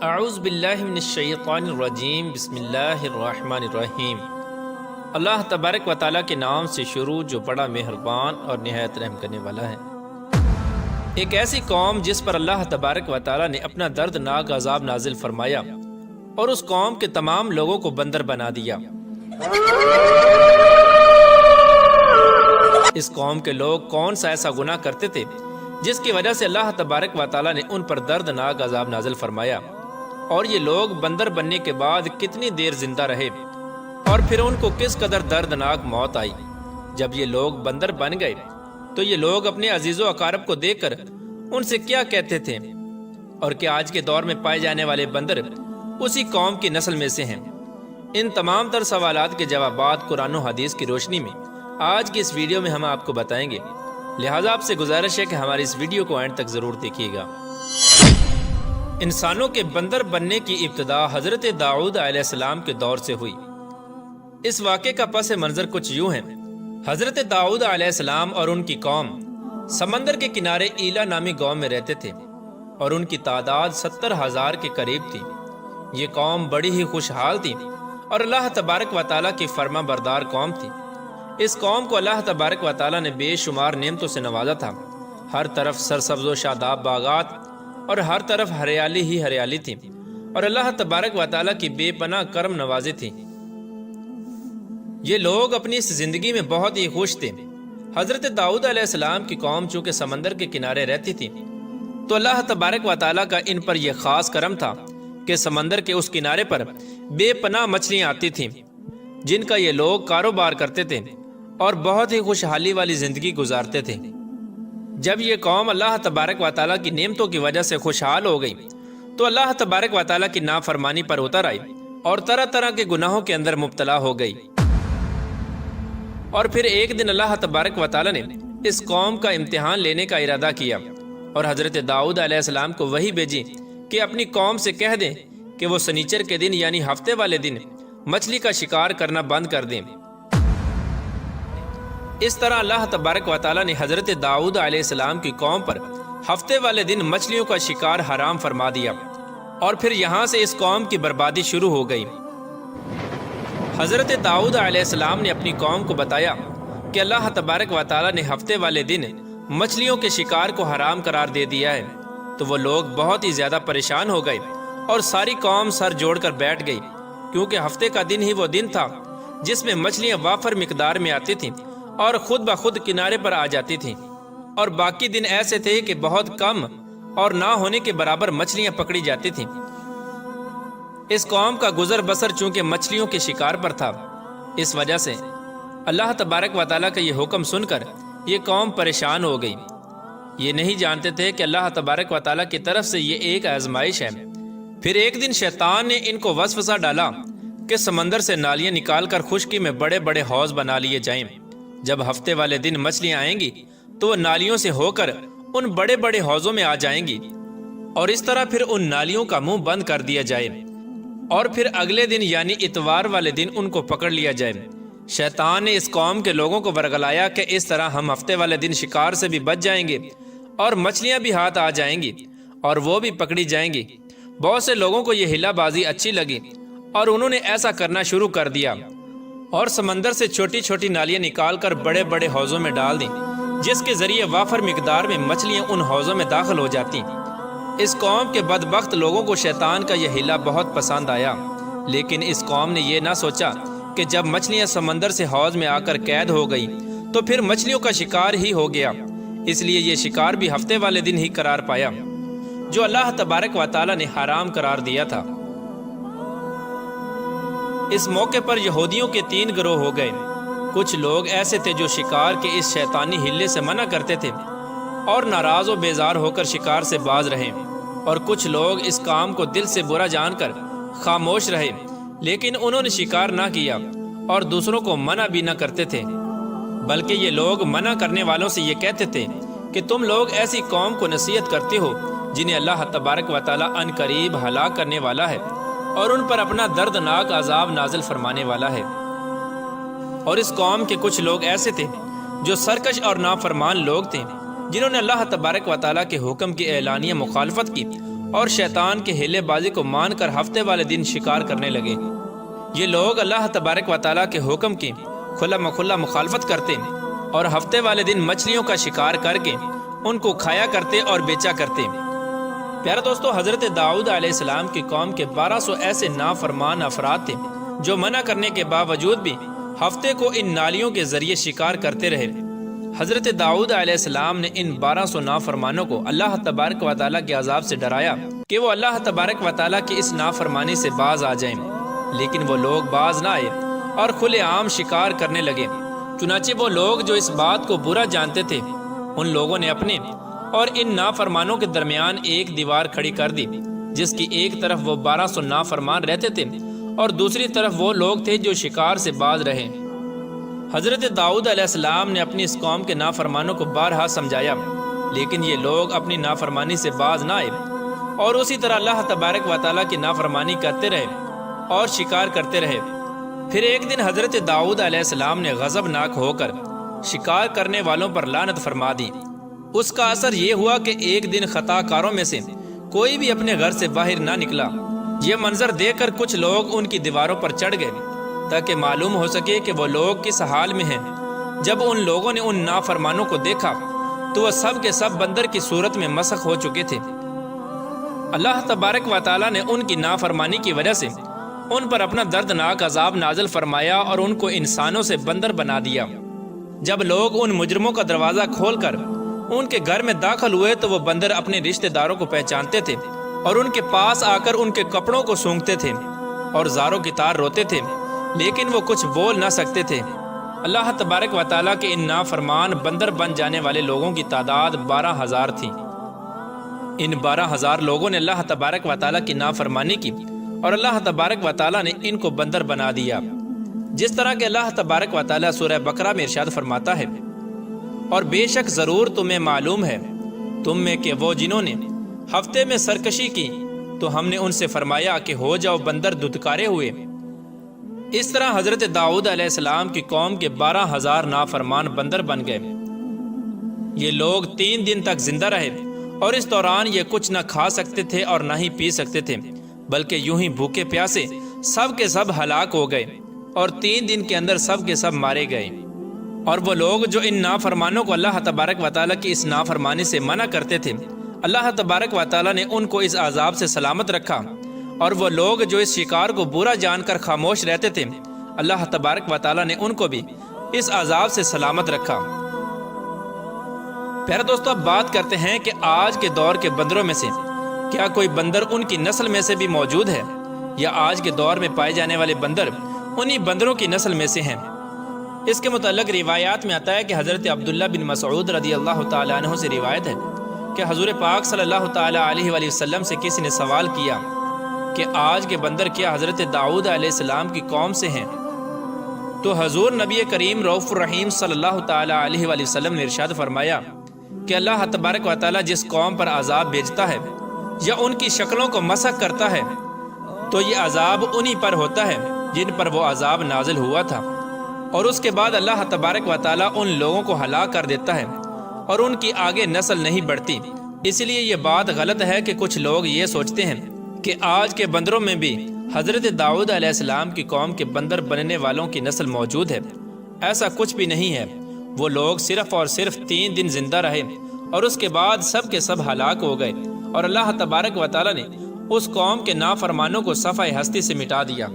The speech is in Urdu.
اعوذ باللہ من الشیطان الرجیم بسم اللہ الرحمن الرحیم۔ اللہ تبارک و تعالیٰ کے نام سے شروع جو بڑا مہربان اور نہایت رحم کرنے والا ہے۔ ایک ایسی قوم جس پر اللہ تبارک و تعالیٰ نے اپنا دردناک عذاب نازل فرمایا اور اس قوم کے تمام لوگوں کو بندر بنا دیا۔ اس قوم کے لوگ کون سا ایسا گناہ کرتے تھے جس کی وجہ سے اللہ تبارک و تعالیٰ نے ان پر دردناک عذاب نازل فرمایا، اور یہ لوگ بندر بننے کے بعد کتنی دیر زندہ رہے اور پھر ان کو کس قدر دردناک موت آئی۔ جب یہ لوگ بندر بن گئے تو یہ لوگ اپنے عزیز و اقارب کو دیکھ کر ان سے کیا کہتے تھے، اور کیا آج کے دور میں پائے جانے والے بندر اسی قوم کی نسل میں سے ہیں؟ ان تمام تر سوالات کے جوابات قرآن و حدیث کی روشنی میں آج کی اس ویڈیو میں ہم آپ کو بتائیں گے، لہٰذا آپ سے گزارش ہے کہ ہماری اس ویڈیو کو اینڈ تک ضرور دیکھیے گا۔ انسانوں کے بندر بننے کی ابتدا حضرت داؤد علیہ السلام کے دور سے ہوئی۔ اس واقعے کا پس منظر کچھ یوں ہے۔ حضرت داؤد علیہ السلام اور ان کی قوم سمندر کے کنارے ایلا نامی گاؤں میں رہتے تھے، اور ان کی تعداد 70,000 کے قریب تھی۔ یہ قوم بڑی ہی خوشحال تھی اور اللہ تبارک و تعالیٰ کی فرما بردار قوم تھی۔ اس قوم کو اللہ تبارک و تعالیٰ نے بے شمار نعمتوں سے نوازا تھا۔ ہر طرف سرسبز و شاداب باغات اور ہر طرف ہریالی ہی ہریالی تھی، اور اللہ تبارک و تعالیٰ کی بے پناہ کرم نوازی تھی۔ یہ لوگ اپنی اس زندگی میں بہت ہی خوش تھے۔ حضرت داؤد علیہ السلام کی قوم چونکہ سمندر کے کنارے رہتی تھی تو اللہ تبارک و تعالیٰ کا ان پر یہ خاص کرم تھا کہ سمندر کے اس کنارے پر بے پناہ مچھلیاں آتی تھیں جن کا یہ لوگ کاروبار کرتے تھے اور بہت ہی خوشحالی والی زندگی گزارتے تھے۔ جب یہ قوم اللہ تبارک و تعالیٰ کی نعمتوں کی وجہ سے خوشحال ہو گئی تو اللہ تبارک و تعالیٰ کی نافرمانی پر اتر آئی اور طرح طرح کے گناہوں کے اندر مبتلا ہو گئی۔ اور پھر ایک دن اللہ تبارک و تعالیٰ نے اس قوم کا امتحان لینے کا ارادہ کیا اور حضرت داؤد علیہ السلام کو وحی بھیجی کہ اپنی قوم سے کہہ دیں کہ وہ سنیچر کے دن یعنی ہفتے والے دن مچھلی کا شکار کرنا بند کر دیں۔ اس طرح اللہ تبارک و تعالیٰ نے حضرت داؤد علیہ السلام کی قوم پر ہفتے والے دن مچھلیوں کا شکار حرام فرما دیا، اور پھر یہاں سے اس قوم کی بربادی شروع ہو گئی۔ حضرت داؤد علیہ السلام نے اپنی قوم کو بتایا کہ اللہ تبارک و تعالیٰ نے ہفتے والے دن مچھلیوں کے شکار کو حرام قرار دے دیا ہے، تو وہ لوگ بہت ہی زیادہ پریشان ہو گئے اور ساری قوم سر جوڑ کر بیٹھ گئی، کیونکہ ہفتے کا دن ہی وہ دن تھا جس میں مچھلیاں وافر مقدار میں آتی تھیں اور خود بخود کنارے پر آ جاتی تھیں، اور باقی دن ایسے تھے کہ بہت کم اور نہ ہونے کے برابر مچھلیاں پکڑی جاتی تھیں۔ اس قوم کا گزر بسر چونکہ مچھلیوں کے شکار پر تھا، اس وجہ سے اللہ تبارک و تعالیٰ کا یہ حکم سن کر یہ قوم پریشان ہو گئی۔ یہ نہیں جانتے تھے کہ اللہ تبارک و تعالیٰ کی طرف سے یہ ایک آزمائش ہے۔ پھر ایک دن شیطان نے ان کو وسوسہ ڈالا کہ سمندر سے نالیاں نکال کر خشکی میں بڑے بڑے حوض بنا لیے جائیں۔ جب ہفتے والے دن مچھلیاں آئیں گی تو وہ نالیوں سے ہو کر ان بڑے بڑے حوضوں میں آ جائیں گی، اور اس طرح پھر ان نالیوں کا منہ بند کر دیا جائے، اور پھر اگلے دن یعنی اتوار والے دن ان کو پکڑ لیا جائے۔ شیطان نے اس قوم کے لوگوں کو ورگلایا کہ اس طرح ہم ہفتے والے دن شکار سے بھی بچ جائیں گے اور مچھلیاں بھی ہاتھ آ جائیں گی اور وہ بھی پکڑی جائیں گی۔ بہت سے لوگوں کو یہ ہلا بازی اچھی لگی اور انہوں نے ایسا کرنا شروع کر دیا اور سمندر سے چھوٹی چھوٹی نالیاں نکال کر بڑے بڑے حوضوں میں ڈال دیں، جس کے ذریعے وافر مقدار میں مچھلیاں ان حوضوں میں داخل ہو جاتی۔ اس قوم کے بدبخت لوگوں کو شیطان کا یہ ہیلا بہت پسند آیا، لیکن اس قوم نے یہ نہ سوچا کہ جب مچھلیاں سمندر سے حوض میں آ کر قید ہو گئی تو پھر مچھلیوں کا شکار ہی ہو گیا۔ اس لیے یہ شکار بھی ہفتے والے دن ہی قرار پایا جو اللہ تبارک و تعالیٰ نے حرام قرار دیا تھا۔ اس موقع پر یہودیوں کے 3 گروہ ہو گئے۔ کچھ لوگ ایسے تھے جو شکار کے اس شیطانی ہلے سے منع کرتے تھے اور ناراض و بیزار ہو کر شکار سے باز رہے، اور کچھ لوگ اس کام کو دل سے برا جان کر خاموش رہے، لیکن انہوں نے شکار نہ کیا اور دوسروں کو منع بھی نہ کرتے تھے، بلکہ یہ لوگ منع کرنے والوں سے یہ کہتے تھے کہ تم لوگ ایسی قوم کو نصیحت کرتے ہو جنہیں اللہ تبارک و تعالیٰ ان قریب ہلاک کرنے والا ہے اور ان پر اپنا دردناک عذاب نازل فرمانے والا ہے۔ اور اس قوم کے کچھ لوگ ایسے تھے جو سرکش اور نافرمان لوگ تھے، جنہوں نے اللہ تبارک و تعالیٰ کے حکم کی اعلانیہ مخالفت کی اور شیطان کے ہیلے بازی کو مان کر ہفتے والے دن شکار کرنے لگے۔ یہ لوگ اللہ تبارک و تعالیٰ کے حکم کی کھلا مکھلا مخالفت کرتے اور ہفتے والے دن مچھلیوں کا شکار کر کے ان کو کھایا کرتے اور بیچا کرتے۔ پیارے دوستو، حضرت داؤد علیہ السلام کی قوم کے 1200 ایسے نافرمان افراد تھے جو منع کرنے کے باوجود بھی ہفتے کو ان نالیوں کے ذریعے شکار کرتے رہے۔ حضرت داؤد علیہ السلام نے ان 1200 نافرمانوں کو اللہ تبارک و تعالیٰ کے عذاب سے ڈرایا کہ وہ اللہ تبارک و تعالیٰ کی اس نافرمانی سے باز آ جائیں، لیکن وہ لوگ باز نہ آئے اور کھلے عام شکار کرنے لگے۔ چنانچہ وہ لوگ جو اس بات کو برا جانتے تھے، ان لوگوں نے اپنے اور ان نافرمانوں کے درمیان ایک دیوار کھڑی کر دی، جس کی ایک طرف وہ 1200 نافرمان رہتے تھے اور دوسری طرف وہ لوگ تھے جو شکار سے باز رہے۔ حضرت داؤد علیہ السلام نے اپنی اس قوم کے نافرمانوں کو بارہا سمجھایا، لیکن یہ لوگ اپنی نافرمانی سے باز نہ آئے اور اسی طرح اللہ تبارک و تعالیٰ کی نافرمانی کرتے رہے اور شکار کرتے رہے۔ پھر ایک دن حضرت داؤد علیہ السلام نے غضبناک ہو کر شکار کرنے والوں پر لعنت فرما دی۔ اس کا اثر یہ ہوا کہ ایک دن خطا کاروں میں سے کوئی بھی اپنے گھر سے باہر نہ نکلا۔ یہ منظر دیکھ کر کچھ لوگ ان کی دیواروں پر چڑھ گئے تاکہ معلوم ہو سکے کہ وہ لوگ کس حال میں ہیں۔ جب ان لوگوں نے ان نافرمانوں کو دیکھا تو وہ سب کے سب بندر کی صورت میں مسخ ہو چکے تھے۔ اللہ تبارک و تعالیٰ نے ان کی نافرمانی کی وجہ سے ان پر اپنا دردناک عذاب نازل فرمایا اور ان کو انسانوں سے بندر بنا دیا۔ جب لوگ ان مجرموں کا دروازہ کھول کر ان کے گھر میں داخل ہوئے تو وہ بندر اپنے رشتہ داروں کو پہچانتے تھے اور ان کے پاس آ کر ان کے کپڑوں کو سونگھتے تھے اور زاروں کی طرح روتے تھے، لیکن وہ کچھ بول نہ سکتے تھے۔ اللہ تبارک و تعالیٰ کے ان نافرمان بندر بن جانے والے لوگوں کی تعداد 12,000 تھی۔ ان 12,000 لوگوں نے اللہ تبارک و تعالیٰ کی نافرمانی کی اور اللہ تبارک و تعالیٰ نے ان کو بندر بنا دیا، جس طرح کہ اللہ تبارک و تعالیٰ سورہ بقرہ میں ارشاد فرماتا ہے، اور بے شک ضرور تمہیں معلوم ہے تم میں کہ وہ جنہوں نے ہفتے میں سرکشی کی تو ہم نے ان سے فرمایا کہ ہو جاؤ بندر دھتکارے ہوئے۔ اس طرح حضرت داؤد علیہ السلام کی قوم کے 12,000 نافرمان بندر بن گئے۔ یہ لوگ 3 دن تک زندہ رہے اور اس دوران یہ کچھ نہ کھا سکتے تھے اور نہ ہی پی سکتے تھے، بلکہ یوں ہی بھوکے پیاسے سب کے سب ہلاک ہو گئے اور 3 دن کے اندر سب کے سب مارے گئے۔ اور وہ لوگ جو ان نافرمانوں کو اللہ تبارک و تعالیٰ کی اس نافرمانی سے منع کرتے تھے، اللہ تبارک و تعالیٰ نے ان کو اس عذاب سے سلامت رکھا، اور وہ لوگ جو اس شکار کو برا جان کر خاموش رہتے تھے، اللہ تبارک و تعالیٰ نے ان کو بھی اس عذاب سے سلامت رکھا۔ پیارے دوستو، اب بات کرتے ہیں کہ آج کے دور کے بندروں میں سے کیا کوئی بندر ان کی نسل میں سے بھی موجود ہے، یا آج کے دور میں پائے جانے والے بندر انہی بندروں کی نسل میں سے ہیں؟ اس کے متعلق روایات میں آتا ہے کہ حضرت عبداللہ بن مسعود رضی اللہ تعالیٰ عنہ سے روایت ہے کہ حضور پاک صلی اللہ تعالیٰ علیہ وآلہ وسلم سے کسی نے سوال کیا کہ آج کے بندر کیا حضرت داؤد علیہ السلام کی قوم سے ہیں؟ تو حضور نبی کریم رؤوف الرحیم صلی اللہ تعالیٰ علیہ وآلہ وسلم نے ارشاد فرمایا کہ اللہ تبارک و تعالیٰ جس قوم پر عذاب بھیجتا ہے یا ان کی شکلوں کو مسخ کرتا ہے تو یہ عذاب انہی پر ہوتا ہے جن پر وہ عذاب نازل ہوا تھا، اور اس کے بعد اللہ تبارک و تعالیٰ ان لوگوں کو ہلاک کر دیتا ہے اور ان کی آگے نسل نہیں بڑھتی۔ اس لیے یہ بات غلط ہے کہ کچھ لوگ یہ سوچتے ہیں کہ آج کے بندروں میں بھی حضرت داؤد علیہ السلام کی قوم کے بندر بننے والوں کی نسل موجود ہے۔ ایسا کچھ بھی نہیں ہے۔ وہ لوگ صرف اور صرف 3 دن زندہ رہے اور اس کے بعد سب کے سب ہلاک ہو گئے، اور اللہ تبارک و تعالیٰ نے اس قوم کے نافرمانوں کو صفحہ ہستی سے مٹا دیا۔